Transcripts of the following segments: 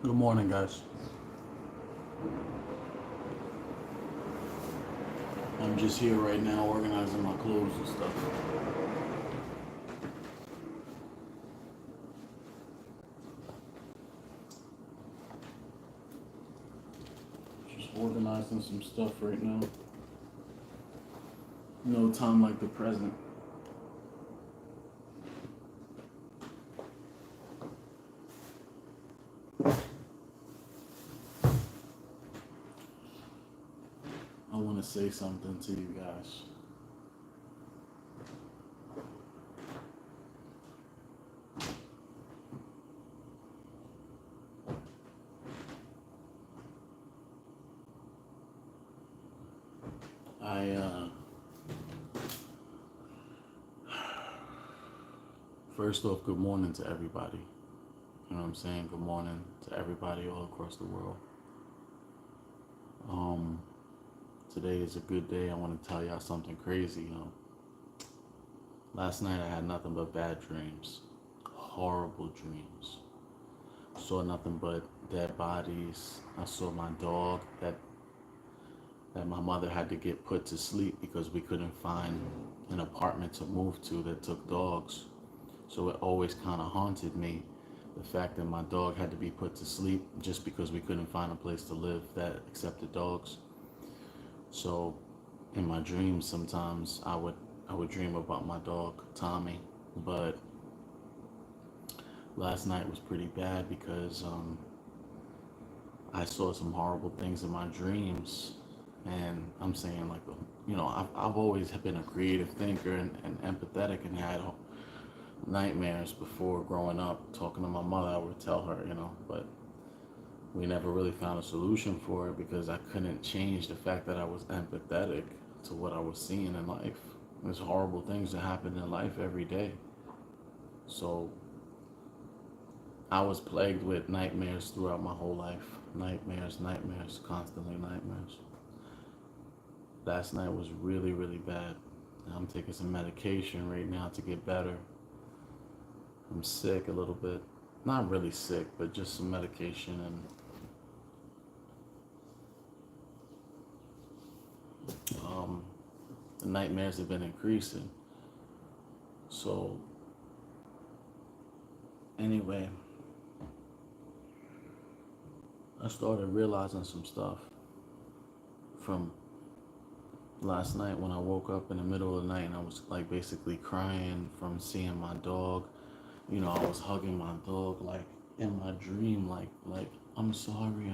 Good morning, guys. I'm just here right now organizing my clothes and stuff. Just organizing some stuff right now. No time like the present. I want to say something to you guys. I, first off, good morning to everybody. You know what I'm saying? Good morning to everybody all across the world. Um, Today is a good day. I want to tell y'all something crazy. Last night I had nothing but bad dreams, horrible dreams. Saw nothing but dead bodies. I saw my dog that my mother had to get put to sleep because we couldn't find an apartment to move to that took dogs. So it always kind of haunted me, the fact that my dog had to be put to sleep just because we couldn't find a place to live that accepted dogs. So in my dreams sometimes I would dream about my dog Tommy, but last night was pretty bad because I saw some horrible things in my dreams, and I'm saying like, I've always been a creative thinker and empathetic and had nightmares before growing up. Talking to my mother, I would tell her, but we never really found a solution for it because I couldn't change the fact that I was empathetic to what I was seeing in life. There's horrible things that happen in life every day. So I was plagued with nightmares throughout my whole life. Nightmares, nightmares, constantly nightmares. Last night was really, really bad. I'm taking some medication right now to get better. I'm sick a little bit. Not really sick, but just some medication, and um, the nightmares have been increasing. So, anyway, I started realizing some stuff from last night when I woke up in the middle of the night and I was like basically crying from seeing my dog. I was hugging my dog like in my dream, like I'm sorry,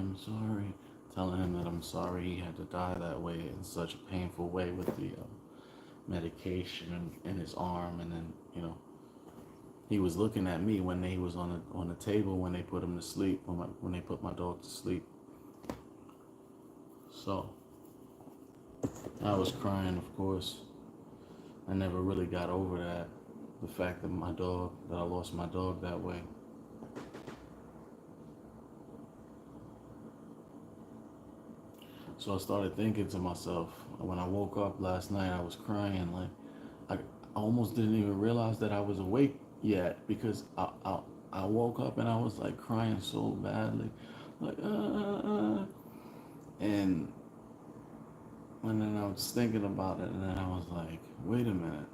telling him that I'm sorry he had to die that way in such a painful way with the medication in his arm, and then he was looking at me when he was on the table when they put him to sleep, when they put my dog to sleep. So I was crying, of course. I never really got over that, the fact that I lost my dog that way. So I started thinking to myself, when I woke up last night, I was crying. Like, I almost didn't even realize that I was awake yet because I woke up and I was like crying so badly. Like, and then I was thinking about it, and then I was like, wait a minute.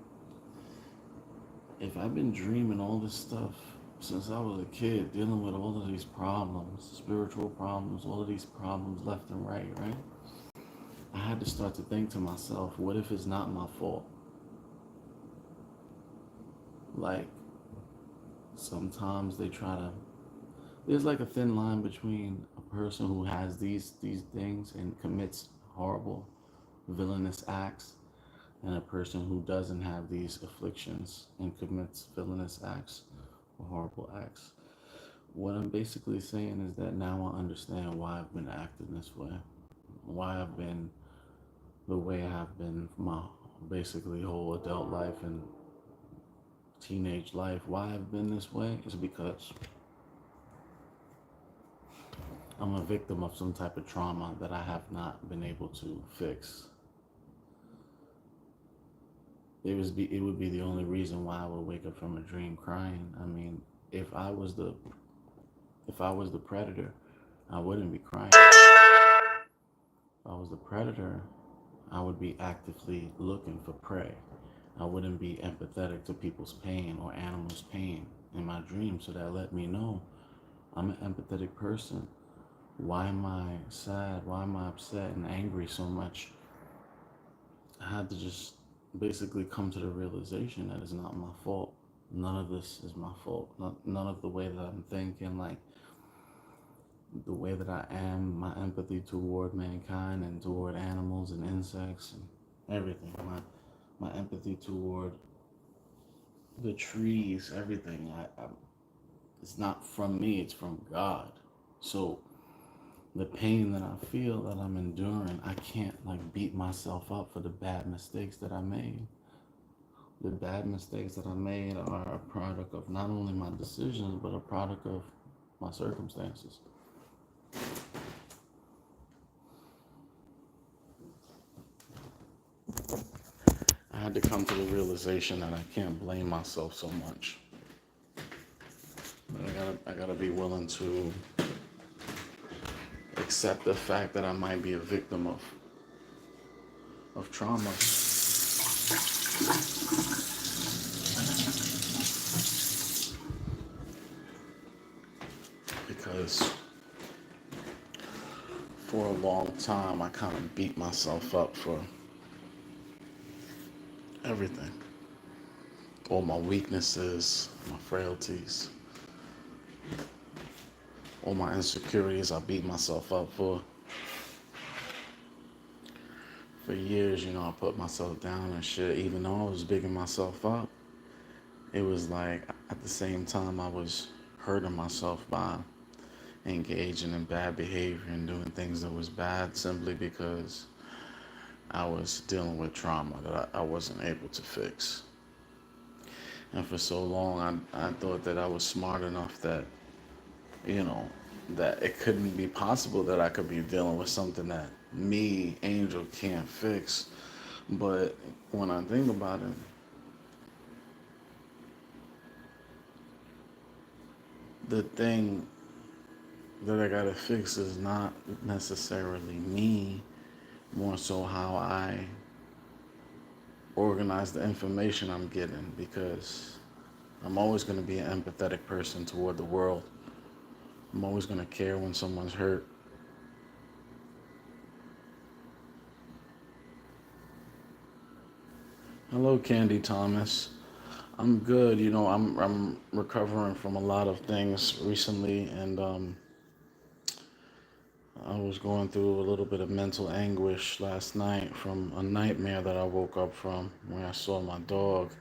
If I've been dreaming all this stuff since I was a kid, dealing with all of these problems, spiritual problems, all of these problems left and right? I had to start to think to myself, what if it's not my fault? Like, sometimes they try to, there's like a thin line between a person who has these things and commits horrible, villainous acts, and a person who doesn't have these afflictions and commits villainous acts or horrible acts. What I'm basically saying is that now I understand why I've been acting this way, why I've been the way I have been for my basically whole adult life and teenage life. Why I've been this way is because I'm a victim of some type of trauma that I have not been able to fix. It would be the only reason why I would wake up from a dream crying. I mean, if I was the If I was the predator, I wouldn't be crying. If I was the predator, I would be actively looking for prey. I wouldn't be empathetic to people's pain or animals' pain in my dreams, so that let me know I'm an empathetic person. Why am I sad? Why am I upset and angry so much? I had to just basically come to the realization that it's not my fault. None of this is my fault. None of the way that I'm thinking, like the way that I am, my empathy toward mankind and toward animals and insects and everything. My empathy toward the trees, everything. It's not from me. It's from God. So the pain that I feel that I'm enduring, I can't like beat myself up for the bad mistakes that I made. The bad mistakes that I made are a product of not only my decisions, but a product of my circumstances. I had to come to the realization that I can't blame myself so much. I gotta be willing to accept the fact that I might be a victim of trauma. Because for a long time I kind of beat myself up for everything. All my weaknesses, my frailties, all my insecurities I beat myself up for. For years, I put myself down and shit. Even though I was bigging myself up, it was like at the same time I was hurting myself by engaging in bad behavior and doing things that was bad simply because I was dealing with trauma that I wasn't able to fix. And for so long, I thought that I was smart enough that, you know, that it couldn't be possible that I could be dealing with something that me, Angel, can't fix. But when I think about it, the thing that I gotta fix is not necessarily me, more so how I organize the information I'm getting, because I'm always gonna be an empathetic person toward the world. I'm always gonna care when someone's hurt. Hello, Candy Thomas. I'm good. I'm recovering from a lot of things recently, and I was going through a little bit of mental anguish last night from a nightmare that I woke up from, where I saw my dog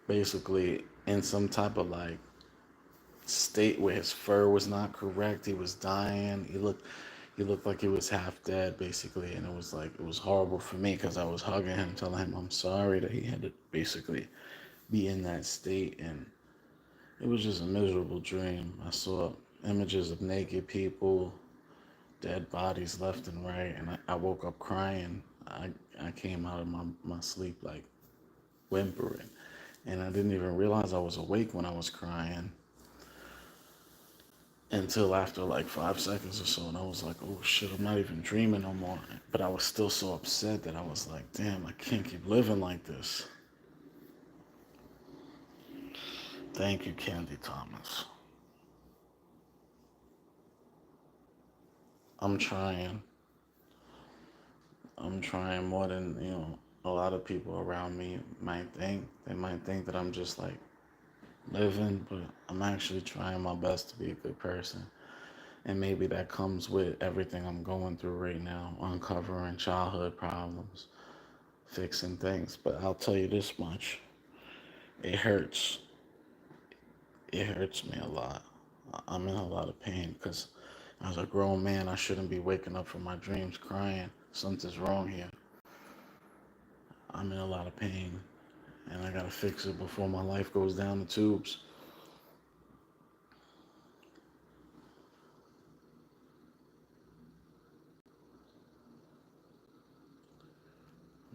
basically in some type of like state where his fur was not correct. He was dying. He looked like he was half dead basically, and it was horrible for me because I was hugging him, telling him I'm sorry that he had to basically be in that state, and it was just a miserable dream. I saw images of naked people, dead bodies left and right, and I woke up crying. I came out of my sleep like whimpering, and I didn't even realize I was awake when I was crying until after like 5 seconds or so, and I was like, oh shit, I'm not even dreaming no more. But I was still so upset that I was like, damn, I can't keep living like this. Thank you, Candy Thomas. I'm trying. I'm trying more than, a lot of people around me might think. They might think that I'm just like living, but I'm actually trying my best to be a good person. And maybe that comes with everything I'm going through right now, uncovering childhood problems, fixing things. But I'll tell you this much, it hurts. It hurts me a lot. I'm in a lot of pain because as a grown man, I shouldn't be waking up from my dreams crying. Something's wrong here. I'm in a lot of pain, and I gotta fix it before my life goes down the tubes.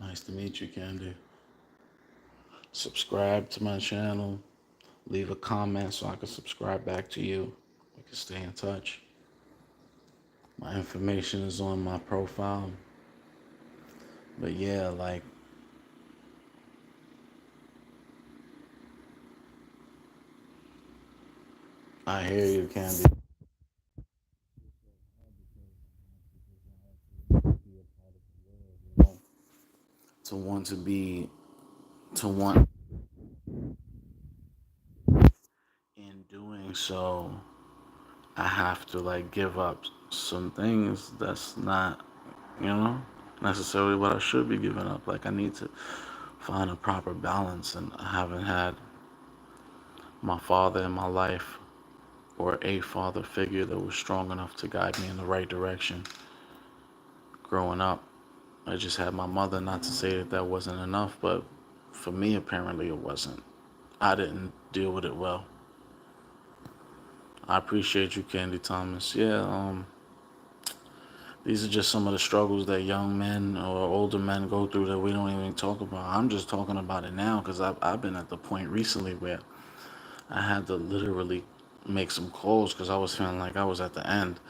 Nice to meet you, Candy. Subscribe to my channel. Leave a comment so I can subscribe back to you. We can stay in touch. My information is on my profile. But yeah, like I hear you, Candy. To want to be, to want in doing so, I have to like give up some things that's not, you know, necessarily what I should be giving up. Like I need to find a proper balance, and I haven't had my father in my life or a father figure that was strong enough to guide me in the right direction growing up. I just had my mother, not to say that that wasn't enough, but for me, apparently it wasn't. I didn't deal with it well. I appreciate you, Candy Thomas. Yeah, these are just some of the struggles that young men or older men go through that we don't even talk about. I'm just talking about it now because I've been at the point recently where I had to literally make some calls because I was feeling like I was at the end.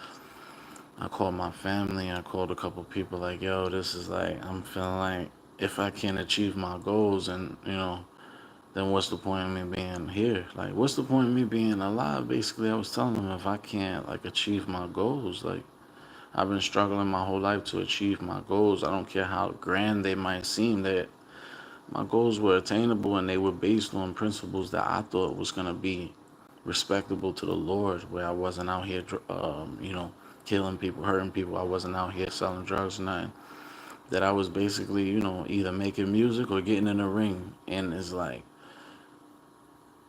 I called my family. I called a couple people like, yo, this is like, I'm feeling like if I can't achieve my goals and, then what's the point of me being here? Like, what's the point of me being alive? Basically, I was telling them if I can't, like, achieve my goals, like, I've been struggling my whole life to achieve my goals. I don't care how grand they might seem, that my goals were attainable and they were based on principles that I thought was going to be respectable to the Lord, where I wasn't out here, killing people, hurting people. I wasn't out here selling drugs or nothing. That I was basically, either making music or getting in the ring. And it's like,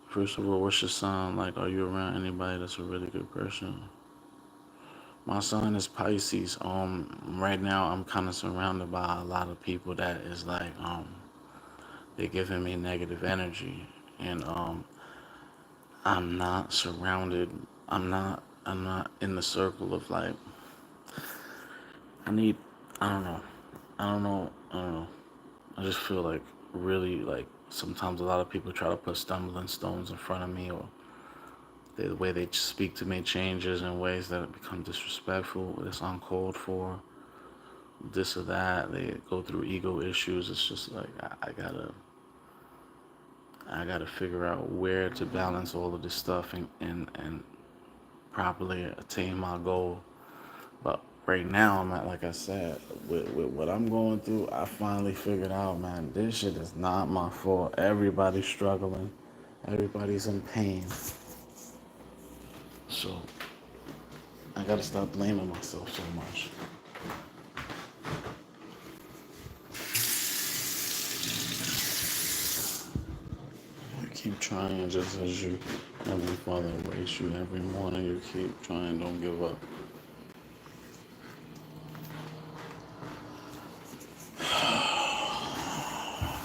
first of all, what's your sign? Like, are you around anybody that's a really good person? My sign is Pisces. Right now I'm kind of surrounded by a lot of people that is like, they're giving me negative energy, and I'm not surrounded. I'm not in the circle of like. I need. I don't know. I don't know. I don't know. I just feel like really like sometimes a lot of people try to put stumbling stones in front of me, or the way they speak to me changes in ways that become disrespectful. It's uncalled for. This or that. They go through ego issues. It's just like I gotta figure out where to balance all of this stuff and properly attain my goal. But right now, I'm at, like I said, with what I'm going through, I finally figured out, man, this shit is not my fault. Everybody's struggling, everybody's in pain. So I gotta stop blaming myself so much. You keep trying just as you, Heavenly Father, wakes you every morning. You keep trying, don't give up.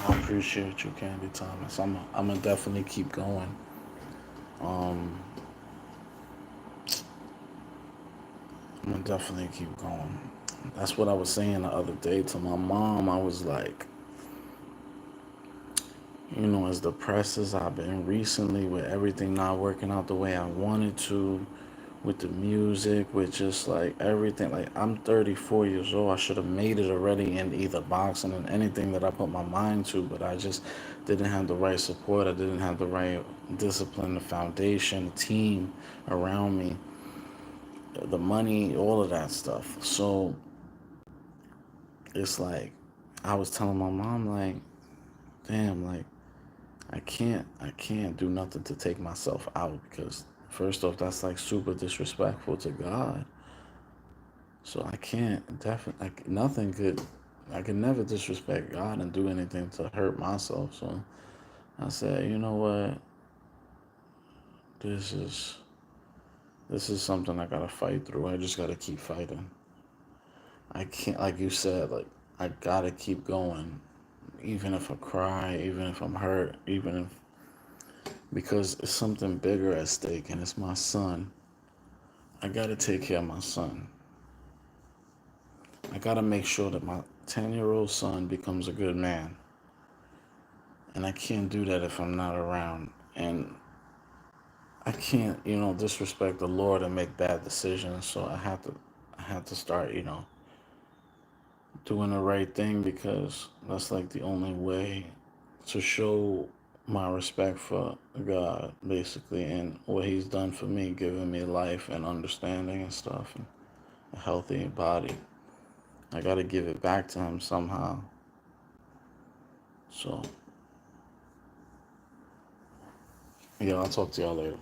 I appreciate you, Candy Thomas. I'm gonna definitely keep going. Um, I'm gonna definitely keep going. That's what I was saying the other day to my mom. I was like, as depressed as I've been recently with everything not working out the way I wanted to, with the music, with just like everything. Like, I'm 34 years old. I should have made it already in either boxing and anything that I put my mind to, but I just didn't have the right support. I didn't have the right discipline, the foundation, the team around me, the money, all of that stuff. So it's like I was telling my mom, like, damn, like I can't do nothing to take myself out because first off, that's like super disrespectful to God. So I can't definitely like nothing could I could never disrespect God and do anything to hurt myself. So I said, you know what, this is this is something I gotta fight through. I just gotta keep fighting. I can't, like you said, like I gotta keep going, even if I cry, even if I'm hurt, even if because it's something bigger at stake, and it's my son. I gotta take care of my son. I gotta make sure that my 10-year-old son becomes a good man. And I can't do that if I'm not around. And I can't, disrespect the Lord and make bad decisions. So I had to start, doing the right thing, because that's like the only way to show my respect for God, basically, and what He's done for me, giving me life and understanding and stuff, and a healthy body. I got to give it back to Him somehow. So, yeah, I'll talk to y'all later.